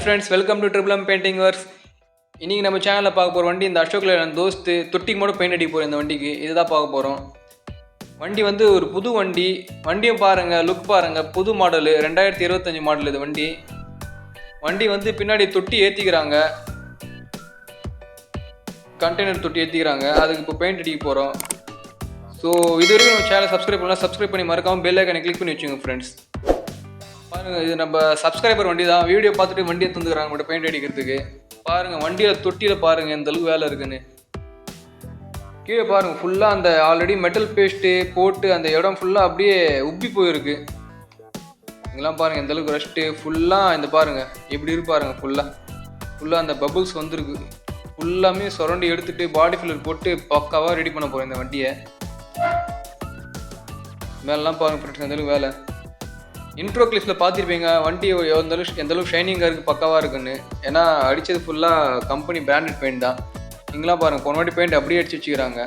friends, welcome to Triple M Painting Works. இன்னைக்கு நம்ம சேனல்ல பார்க்க போற வண்டி இந்த அசோக் லேலண்ட் தோஸ்த் தொட்டிக்கு மட்டும் பெயிண்ட் அடிக்க போறோம். இந்த வண்டிக்கு இதுதான் பார்க்க போறோம். வண்டி வந்து ஒரு புது வண்டி. வண்டியை பாருங்க, லுக் பாருங்க, புது மாடல் 2025 மாடல் இது வண்டி. வண்டி வந்து பின்னாடி தொட்டி ஏத்திக்கிறாங்க, கண்டெய்னர் தொட்டி ஏத்திக்கிறாங்க. அதுக்கு இப்போ பெயிண்ட் அடிக்க போறோம். ஸோ இது வரைக்கும் நம்ம சேனலை சப்ஸ்கிரைப் பண்ணி மறக்காம பெல் ஐக்கானை கிளிக் பண்ணி வச்சுங்க ஃப்ரெண்ட்ஸ். பாருங்க, இது நம்ம சப்ஸ்கிரைபர் வண்டி தான். வீடியோ பார்த்துட்டு வண்டியை தந்துக்கிறாங்க மட்டும் பெயிண்ட் அடிக்கிறதுக்கு. பாருங்க வண்டியில தொட்டியில பாருங்க எந்த அளவுக்கு வேலை இருக்குன்னு. கீழே பாருங்க ஃபுல்லா அந்த ஆல்ரெடி மெட்டல் பேஸ்ட் போட்டு அந்த இடம் ஃபுல்லா அப்படியே உப்பி போயிருக்கு. இங்கெல்லாம் பாருங்க எந்த அளவுக்கு ரஷ்ட்டு ஃபுல்லா. இந்த பாருங்க எப்படி இருக்கு பாருங்க, ஃபுல்லா அந்த பபுள்ஸ் வந்துருக்கு. ஃபுல்லாமே சுரண்டி எடுத்துட்டு பாடி ஃபில்லர் போட்டு பக்காவா ரெடி பண்ண போறேன் இந்த வண்டியை. மேலாம் பாருங்க ஃப்ரெண்ட்ஸ் எந்த அளவுக்கு வேலை. இன்ட்ரோ கிளிப்ஸில் பார்த்துருப்பீங்க வண்டி எந்த அளவுக்கு ஷைனிங்காக இருக்குது, பக்காவாக இருக்குன்னு. ஏன்னா அடித்தது ஃபுல்லாக கம்பெனி பிராண்டட் பெயிண்ட் தான். இங்கெல்லாம் பாருங்கள் போன வாட்டி பெயிண்ட் அப்படியே அடிச்சு வச்சுக்கிறாங்க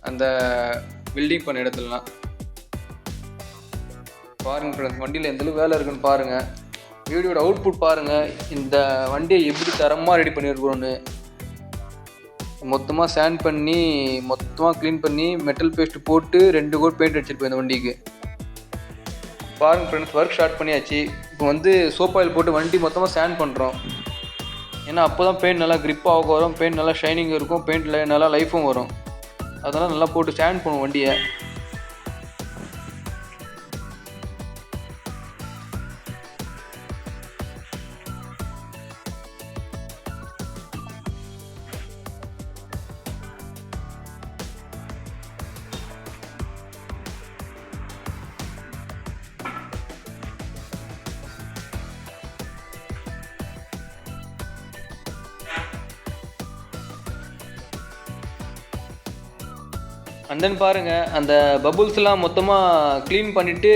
அந்த பில்டிங் பண்ண இடத்துலலாம். பாருங்கள் ஃப்ரெண்ட்ஸ் வண்டியில் எந்தளவுக்கு வேலை இருக்குன்னு பாருங்கள். வீடியோட அவுட்புட் பாருங்கள். இந்த வண்டியை எப்படி தரமாக ரெடி பண்ணியிருக்கிறோன்னு. மொத்தமாக சேண்ட் பண்ணி மொத்தமாக க்ளீன் பண்ணி மெட்டல் பேஸ்ட் போட்டு 2 கோட் பெயிண்ட் அடிச்சிருப்பேன் இந்த வண்டிக்கு. பாருங்க ஃப்ரெண்ட்ஸ், ஒர்க் ஸ்டார்ட் பண்ணியாச்சு. இப்போ வந்து சோப் ஆயில் போட்டு வண்டி மொத்தமாக சேண்ட் பண்ணுறோம். ஏன்னா அப்போ தான் பெயிண்ட் நல்லா க்ரிப்பாக வரும், பெயிண்ட் நல்லா ஷைனிங் இருக்கும், பெயிண்டில் நல்லா லைஃபும் வரும். அதெல்லாம் நல்லா போட்டு சேண்ட் பண்ணுவோம் வண்டியை. அண்ட் தென் பாருங்கள் அந்த பபுள்ஸ்லாம் மொத்தமாக க்ளீன் பண்ணிவிட்டு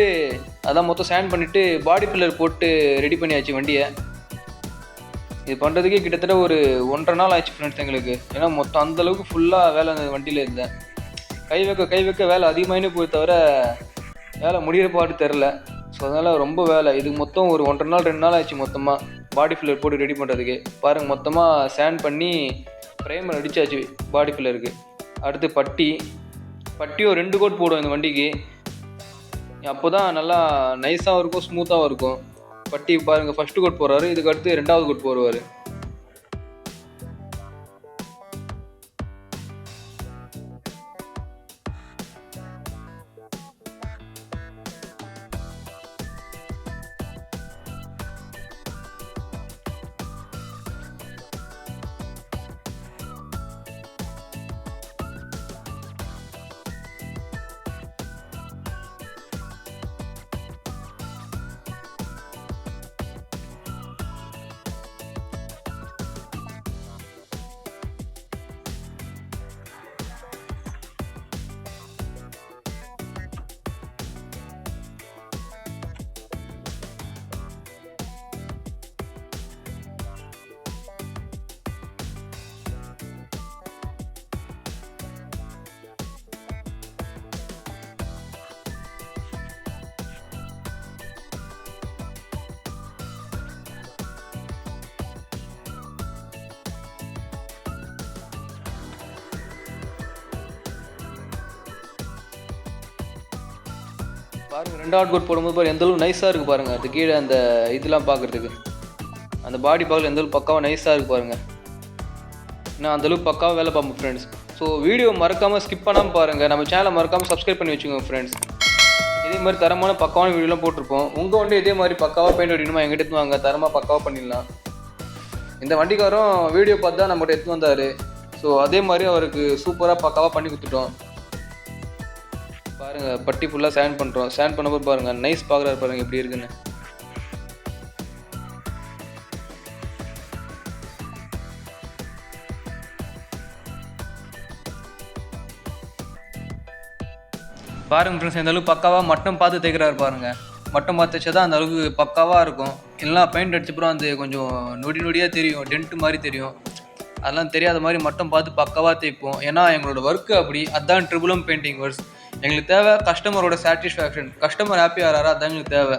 அதான் மொத்தம் சேண்ட் பண்ணிவிட்டு பாடி ஃபில்லர் போட்டு ரெடி பண்ணியாச்சு வண்டியை. இது பண்ணுறதுக்கே கிட்டத்தட்ட ஒரு 1.5 நாள் ஆச்சு ஃப்ரெண்ட்ஸ் எங்களுக்கு. ஏன்னா மொத்தம் அந்தளவுக்கு ஃபுல்லாக வேலை அந்த வண்டியில் இருந்தேன். கை வைக்க வேலை அதிகமாகினே போய் தவிர வேலை முடிகிற பாட்டு தெரில. ஸோ அதனால் ரொம்ப வேலை. இதுக்கு மொத்தம் ஒரு 1.5 நாள் 2 நாள் ஆச்சு மொத்தமாக பாடி ஃபில்லர் போட்டு ரெடி பண்ணுறதுக்கு. பாருங்கள் மொத்தமாக சேண்ட் பண்ணி ப்ரைமர் அடித்தாச்சு பாடி ஃபில்லருக்கு. அடுத்து பட்டியும் 2 கோட் போடுவோம் இந்த வண்டிக்கு. அப்போ தான் நல்லா நைஸாகவும் இருக்கும், ஸ்மூத்தாகவும் இருக்கும். பட்டி பாருங்கள் ஃபஸ்ட்டு கோட் போடுறாரு, இதுக்கு அடுத்து 2வது கோட் போடுவார். பாருங்கள் 2வது கோட் போடும்போது பாருங்கள் எந்தளவுக்கு நைஸாக இருக்குது பாருங்கள். அது கீழே அந்த இதெல்லாம் பார்க்குறதுக்கு அந்த பாடி பார்க்கல எந்தளவுக்கு பக்காவாக நைஸாக இருக்குது பாருங்கள். நான் அந்தளவுக்கு பக்காவாக வேலை பார்ப்போம் ஃப்ரெண்ட்ஸ். ஸோ வீடியோ மறக்காமல் ஸ்கிப் பண்ணாமல் பாருங்கள். நம்ம சேனலை மறக்காமல் சப்ஸ்கிரைப் பண்ணி வச்சுக்கோங்க ஃப்ரெண்ட்ஸ். இதே மாதிரி தரமான பக்காவான வீடியோலாம் போட்டிருப்போம். உங்கள் வண்டி இதே மாதிரி பக்காவாக பெயிண்ட் அடிக்கணுமா எங்கிட்ட எடுத்து வாங்க, தரமாக பக்காவாக பண்ணிடலாம். இந்த வண்டிக்காரரும் வீடியோ பார்த்து தான் நம்மகிட்ட எடுத்து வந்தார். ஸோ அதே மாதிரி அவருக்கு சூப்பராக பக்காவாக பண்ணி கொடுத்துட்டோம். பாருங்கள் பட்டி ஃபுல்லாக சேண்ட் பண்ணுறோம். சேண்ட் பண்ணும்போது பாருங்கள் நைஸ் பார்க்குறாரு பாருங்கள் எப்படி இருக்குன்னு. பாருங்கள் ஃப்ரெண்ட்ஸ் எந்த அளவுக்கு பக்காவாக மட்டம் பார்த்து தைக்கிறாரு பாருங்கள். மட்டம் பார்த்து தைச்சா தான் அந்த அளவுக்கு பக்காவாக இருக்கும். இல்லைனா பெயிண்ட் அடிச்சப்புறம் அது கொஞ்சம் நொடியாக தெரியும், டென்ட்டு மாதிரி தெரியும். அதெல்லாம் தெரியாத மாதிரி மட்டும் பார்த்து பக்காவாக தைப்போம். ஏன்னா எங்களோட ஒர்க்கு அப்படி. அதுதான் ட்ரிபிள் எம் பெயிண்டிங் ஒர்க்ஸ். எங்களுக்கு தேவை கஸ்டமரோட சாட்டிஸ்ஃபேக்ஷன். கஸ்டமர் ஹாப்பியாக ஆகிறாரா, அதுதான் எங்களுக்கு தேவை.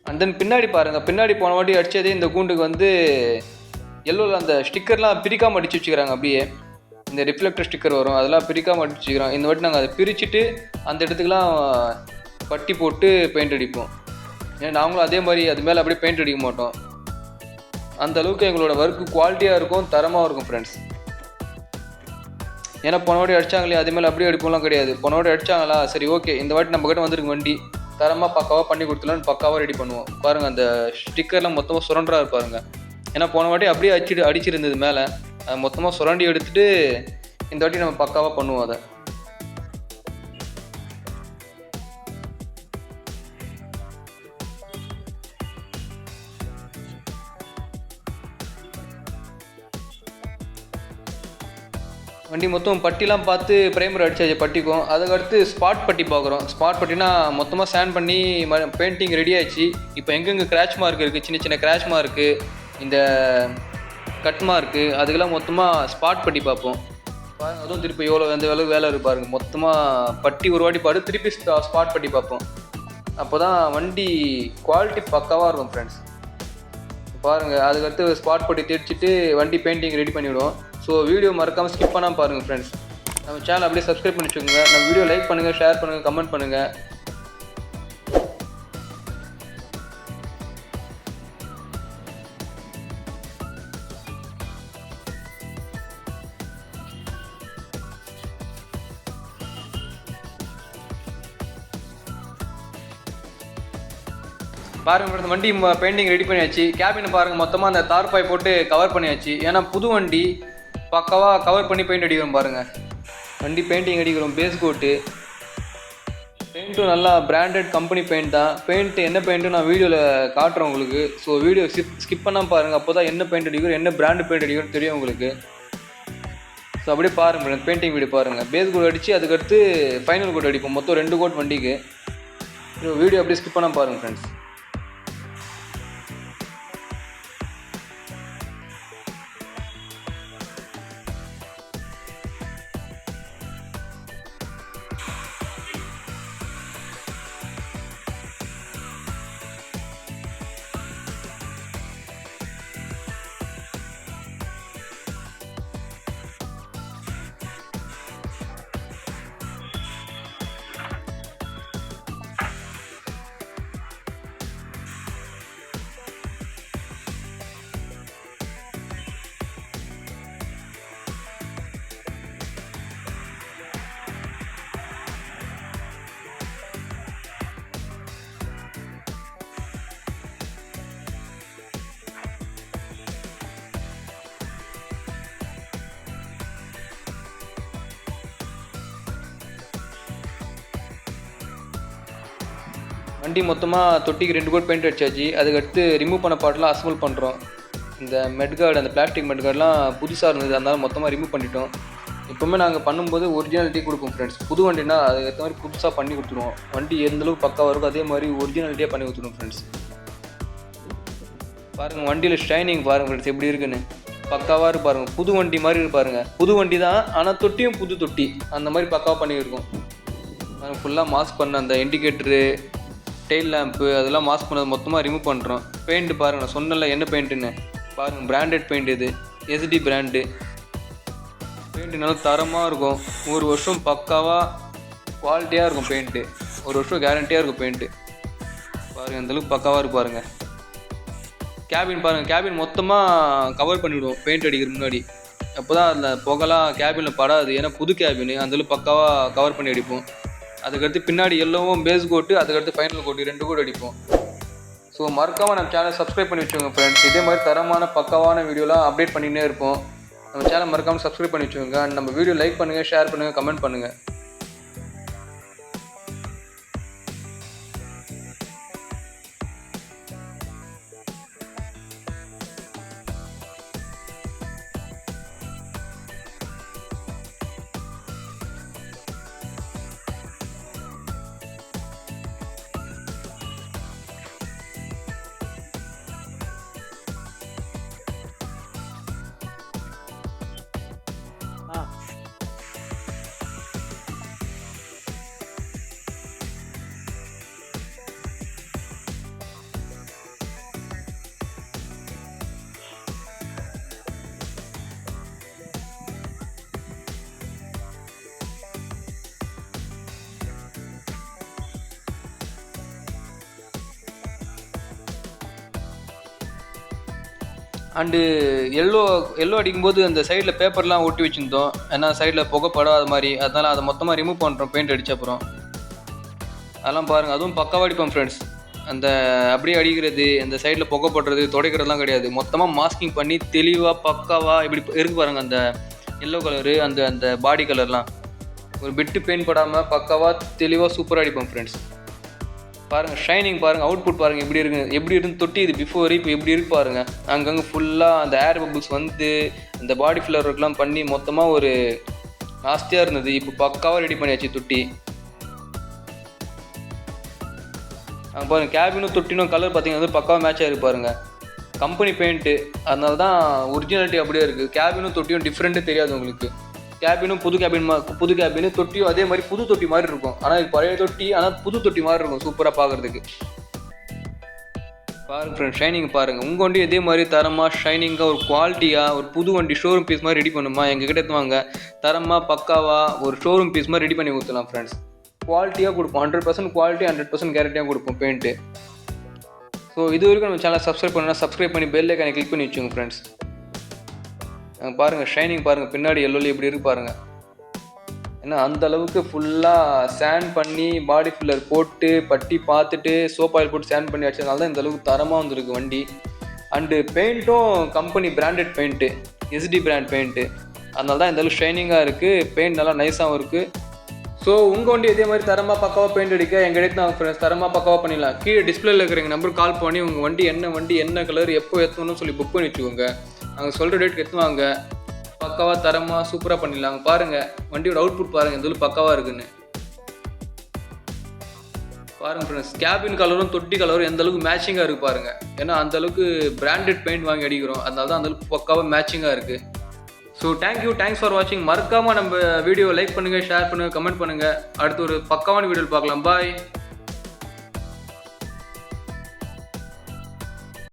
அண்ட் தென் பின்னாடி பாருங்கள், பின்னாடி போன வாட்டி அடித்ததே இந்த கூண்டுக்கு வந்து எல்லோவில் அந்த ஸ்டிக்கர்லாம் பிரிக்காமல் அடிச்சு வச்சுக்கிறாங்க. அப்படியே இந்த ரிஃப்ளெக்டர் ஸ்டிக்கர் வரும், அதெல்லாம் பிரிக்காமல் அடிச்சு வச்சுக்கிறோம். இந்த வாட்டி நாங்கள் அதை பிரிச்சுட்டு அந்த இடத்துக்குலாம் பட்டி போட்டு பெயிண்ட் அடிப்போம். ஏன்னா நாங்களும் அதே மாதிரி அது மேலே அப்படியே பெயிண்ட் அடிக்க மாட்டோம். அந்த அளவுக்கு எங்களோட ஒர்க்கு குவாலிட்டியாக இருக்கும், தரமாக இருக்கும் ஃப்ரெண்ட்ஸ். ஏன்னா போன வாட்டி அடித்தாங்களே அதே மேலே அப்படியே அடிப்போம்லாம் கிடையாது. போன வாட்டி அடித்தாங்களா, சரி ஓகே இந்த வாட்டி நம்ம கிட்ட வந்துருக்கு வண்டி, தரமாக பக்காவாக பண்ணி கொடுத்துலான்னு பக்காவாக ரெடி பண்ணுவோம். பாருங்கள் அந்த ஸ்டிக்கர்லாம் மொத்தமாக சுரண்டா இருப்பாருங்க. ஏன்னா போன வாட்டி அப்படியே அடிச்சிருந்தது மேலே, மொத்தமாக சுரண்டி எடுத்துகிட்டு இந்த வாட்டி நம்ம பக்காவாக பண்ணுவோம் அதை. வண்டி மொத்தம் பட்டிலாம் பார்த்து ப்ரைமர் அடிச்சாச்சு பட்டிக்கும். அதுக்கடுத்து ஸ்பாட் பட்டி பார்க்குறோம். ஸ்பாட் பட்டினா மொத்தமாக ஸ்டாண்ட் பண்ணி பெயிண்டிங் ரெடி ஆயிடுச்சு. இப்போ எங்கெங்கே கிராச் மார்க் இருக்குது, சின்ன சின்ன கிராச் மார்க்கு, இந்த கட் மார்க்கு, அதுக்கெல்லாம் மொத்தமாக ஸ்பாட் பட்டி பார்ப்போம். பாருங்கள் அதுவும் திருப்பி எவ்வளோ எந்த அளவுக்கு வேலை இருக்கு பாருங்கள். மொத்தமாக பட்டி ஒரு வாட்டி பாடு, திருப்பி ஸ்பாட் பட்டி பார்ப்போம். அப்போ தான் வண்டி குவாலிட்டி பக்காவாக இருக்கும் ஃப்ரெண்ட்ஸ். பாருங்கள் அதுக்கடுத்து ஸ்பாட் பட்டி தேடிச்சிட்டு வண்டி பெயிண்டிங் ரெடி பண்ணிவிடுவோம். ஸோ வீடியோ மறக்காமல் ஸ்கிப் பண்ணாமல் பாருங்கள் ஃப்ரெண்ட்ஸ். நம்ம சேனல் அப்படியே சப்ஸ்கிரைப் பண்ணி வச்சுக்கோங்க. நம்ம வீடியோ லைக் பண்ணுங்கள், ஷேர் பண்ணுங்கள், கமெண்ட் பண்ணுங்கள். பாருங்கள் வண்டி பெயிண்டிங் ரெடி பண்ணியாச்சு. கேபினை பாருங்கள் மொத்தமாக அந்த தார்பாய் போட்டு கவர் பண்ணியாச்சு. ஏன்னா புது வண்டி பக்காவாக கவர் பண்ணி பெயிண்ட் அடிக்கிறோம். பாருங்கள் வண்டி பெயிண்டிங் அடிக்கிறோம். பேஸ் கோட்டு பெயிண்ட்டும் நல்லா பிராண்டட் கம்பெனி பெயிண்ட் தான். பெயிண்ட்டு என்ன பெயிண்ட்டு நான் வீடியோவில் காட்டுறேன் உங்களுக்கு. ஸோ வீடியோ ஸ்கிப் பண்ணாமல் பாருங்கள். அப்போ தான் என்ன பெயிண்ட் அடிக்கிறோம், என்ன பிராண்டு பெயிண்ட் அடிக்கிறோம் தெரியும் உங்களுக்கு. ஸோ அப்படியே பாருங்கள் பெயிண்டிங் வீடியோ பாருங்கள். பேஸ் கோட் அடித்து அதுக்கடுத்து ஃபைனல் கோட் அடிப்போம். மொத்தம் 2 கோட் வண்டிக்கு. வீடியோ அப்படியே ஸ்கிப் பண்ணாமல் பாருங்கள் ஃப்ரெண்ட்ஸ். வண்டி மொத்தமாக தொட்டிக்கு 2 கோட் பெயிண்ட் அடிச்சாச்சு. அதுக்கடுத்து ரிமூவ் பண்ண பார்ட்லாம் அசம்பிள் பண்ணுறோம். இந்த மெட்கார்டு, அந்த பிளாஸ்டிக் மெட்கார்டெலாம் புதுசாக இருந்தது, அதனால மொத்தமாக ரிமூவ் பண்ணிட்டோம். எப்போவுமே நாங்கள் பண்ணும்போது ஒரிஜினாலிட்டி கொடுப்போம் ஃப்ரெண்ட்ஸ். புது வண்டினா அதுக்கேற்ற மாதிரி புதுசாக பண்ணி கொடுத்துருவோம். வண்டி எந்தளவுக்கு பக்காவாக இருக்கும் அதே மாதிரி ஒரிஜினாலிட்டியாக பண்ணி கொடுத்துருவோம் ஃப்ரெண்ட்ஸ். பாருங்கள் வண்டியில் ஷைனிங் பாருங்கள் ஃப்ரெண்ட்ஸ் எப்படி இருக்குன்னு. பக்காவாக இருக்கு பாருங்கள். புது வண்டி மாதிரி இருப்பாருங்க. புது வண்டி தான், ஆனால் தொட்டியும் புது தொட்டி, அந்த மாதிரி பக்காவாக பண்ணியிருக்கோம். ஃபுல்லாக மாஸ்க் பண்ண அந்த இண்டிகேட்டரு, டெயில் லேம்ப்பு அதெல்லாம் மாஸ்க் பண்ணது மொத்தமாக ரிமூவ் பண்ணுறோம். பெயிண்ட்டு பாருங்கள், நான் சொன்னல என்ன பெயிண்ட்டுன்னு பாருங்கள். பிராண்டட் பெயிண்ட் இது, எஸ்டி பிராண்டு பெயிண்ட்டு. நல்லா தரமாக இருக்கும். 1 வருஷம் பக்காவாக குவாலிட்டியாக இருக்கும் பெயிண்ட்டு. 1 வருஷம் கேரண்டியாக இருக்கும் பெயிண்ட்டு. பாருங்கள் அந்தளவுக்கு பக்காவாக இருக்கு பாருங்கள். கேபின் பாருங்கள், கேபின் மொத்தமாக கவர் பண்ணிவிடுவோம் பெயிண்ட் அடிக்கிற முன்னாடி. அப்போ தான் அதில் புகலாம் கேபினில் படாது. ஏன்னா புது கேபின், அந்தளவுக்கு பக்காவாக கவர் பண்ணி அடிப்போம். அதுக்கடுத்து பின்னாடி எல்லோவும் பேஸ் கோட்டு, அதுக்கடுத்து ஃபைனல் கோட்டு 2 கோட் அடிப்போம். ஸோ மறக்காமல் நம்ம சேனல் சப்ஸ்கிரைப் பண்ணி வச்சுக்கோங்க ஃப்ரெண்ட்ஸ். இதே மாதிரி தரமான பக்காவான வீடியோலாம் அப்டேட் பண்ணிகிட்டே இருப்போம். நம்ம சேனல் மறக்காமல் சப்ஸ்கிரைப் பண்ணி வச்சுக்கோங்க. அண்ட் நம்ம வீடியோ லைக் பண்ணுங்கள், ஷேர் பண்ணுங்கள், கமெண்ட் பண்ணுங்கள். அண்டு எல்லோ அடிக்கும்போது அந்த சைடில் பேப்பர்லாம் ஒட்டி வச்சுருந்தோம், ஏன்னா சைடில் புகைப்படாத மாதிரி. அதனால் அதை மொத்தமாக ரிமூவ் பண்ணுறோம் பெயிண்ட் அடித்த அப்புறம். அதெல்லாம் பாருங்கள், அதுவும் பக்காவாக அடிப்போம் ஃப்ரெண்ட்ஸ். அந்த அப்படியே அடிக்கிறது, அந்த சைடில் புகைப்படுறது, துடைக்கிறதுலாம் கிடையாது. மொத்தமாக மாஸ்கிங் பண்ணி தெளிவாக பக்காவாக இப்படி இருக்கு பாருங்கள். அந்த எல்லோ கலரு, அந்த பாடி கலர்லாம் ஒரு பிட்டு பெயிண்ட் படாமல் பக்காவாக தெளிவாக சூப்பராக அடிப்போம் ஃப்ரெண்ட்ஸ். பாருங்கள் ஷைனிங் பாருங்கள், அவுட்புட் பாருங்கள் எப்படி இருந்து தொட்டி இது பிஃபோர் இப்போ எப்படி இருக்கு பாருங்கள். அங்கங்கே ஃபுல்லாக அந்த ஏர் பபிள்ஸ் வந்து அந்த பாடி ஃபில்லர் ஒர்க்லாம் பண்ணி மொத்தமாக ஒரு நாஸ்தியாக இருந்தது. இப்போ பக்காவாக ரெடி பண்ணியாச்சு தொட்டி. அங்கே பாருங்கள் கேபினும் தொட்டினும் கலர் பார்த்தீங்கன்னா வந்து பக்காவாக மேட்ச் ஆகிருக்கு பாருங்கள். கம்பெனி பெயிண்ட்டு, அதனால தான் ஒரிஜினாலிட்டி அப்படியே இருக்குது. கேபினும் தொட்டியும் டிஃப்ரெண்ட்டு தெரியாது உங்களுக்கு. கேபினும் புது கேபினு, தொட்டியும் அதே மாதிரி புது தொட்டி மாதிரி இருக்கும். ஆனால் இது பழைய தொட்டி, ஆனால் புது தொட்டி மாதிரி இருக்கும் சூப்பராக பார்க்குறதுக்கு. பாருங்கள் ஃப்ரெண்ட், ஷைனிங் பாருங்கள். உங்கள் வண்டி இதே மாதிரி தரமாக ஷைனிங்காக ஒரு குவாலிட்டியாக ஒரு புது வண்டி ஷோரூம் பீஸ் மாதிரி ரெடி பண்ணுமா எங்ககிட்ட எடுத்துவாங்க. தரமாக பக்காவாக ஒரு ஷோரூம் பீஸ் மாதிரி ரெடி பண்ணி கொடுத்துலாம் ஃப்ரெண்ட்ஸ். குவாலிட்டியாக கொடுப்போம், 100% குவாலிட்டி 100% கேரண்டியாக கொடுப்போம் பெயிண்ட்டு. ஸோ இது வரைக்கும் நம்ம சேனலை சப்ஸ்கிரைப் பண்ணி பெல் ஐக்கானை கிளிக் பண்ணி வச்சுங்க ஃப்ரெண்ட்ஸ். பாருங்கள் ஷைனிங் பாருங்கள், பின்னாடி எல்லோலி எப்படி இருக்கு பாருங்கள். ஏன்னா அந்த அளவுக்கு ஃபுல்லாக சேண்ட் பண்ணி பாடி ஃபில்லர் போட்டு பட்டி பார்த்துட்டு சோப் ஆயில் போட்டு சேண்ட் பண்ணி வச்சதுனால தான் இந்த அளவுக்கு தரமாக வந்துருக்கு வண்டி. அண்டு பெயிண்ட்டும் company branded paint, SD brand paint, அதனால தான் இந்த அளவுக்கு ஷைனிங்காக இருக்குது. பெயிண்ட் நல்லா நைஸாகவும் இருக்குது. ஸோ உங்கள் வண்டி இதே மாதிரி தரமாக பக்காவாக பெயிண்ட் அடிக்க எங்கள் இடத்துல நாங்கள் ஃப்ரெண்ட்ஸ் தரமாக பக்காவாக பண்ணிடலாம். கீழே டிஸ்பிளேல இருக்கிற எங்கள் நம்பருக்கு கால் பண்ணி உங்கள் வண்டி என்ன கலர் எப்போ ஏற்றணும்னு சொல்லி புக் பண்ணி வச்சுக்கோங்க. நாங்கள் சொல்கிற டேட்டுக்கு எத்துவாங்க. பக்காவாக தரமாக சூப்பராக பண்ணிடலாங்க. பாருங்கள் வண்டியோட அவுட்புட் பாருங்கள் எந்த அளவுக்கு பக்காவாக இருக்குன்னு பாருங்கள் ஃப்ரெண்ட்ஸ். கேபின் கலரும் தொட்டி கலரும் எந்த அளவுக்கு மேட்சிங்காக இருக்குது பாருங்கள். ஏன்னா அந்தளவுக்கு பிராண்டட் பெயிண்ட் வாங்கி அடிக்கிறோம், அதனால தான் அந்தளவுக்கு பக்காவாக மேட்சிங்காக இருக்குது. ஸோ தேங்க்ஸ் ஃபார் வாட்சிங். மறக்காமல் நம்ம வீடியோவை லைக் பண்ணுங்கள், ஷேர் பண்ணுங்கள், கமெண்ட் பண்ணுங்கள். அடுத்து ஒரு பக்காவான வீடியோவில் பார்க்கலாம். பாய்.